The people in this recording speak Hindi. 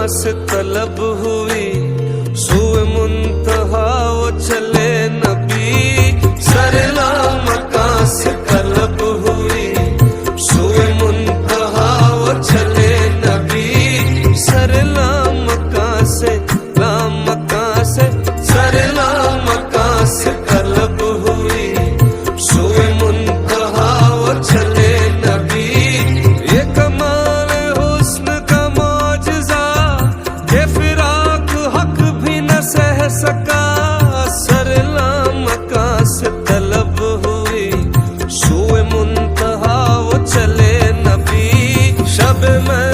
से तलब हुई, सुए मुंतहा वो चले नबी। सरला मका से तलब हुई, सुए मुंतहा वो चले नबी। सरला मका से सरला मका से तलब हुई, सुए मुंतहा वो चले नबी। ये कमाल हुस्न का मौजज़ा, ये फिराक हक भी न सह सका। सरला मका से तलब हुई, सुए मुंतहा वो चले नबी। शब में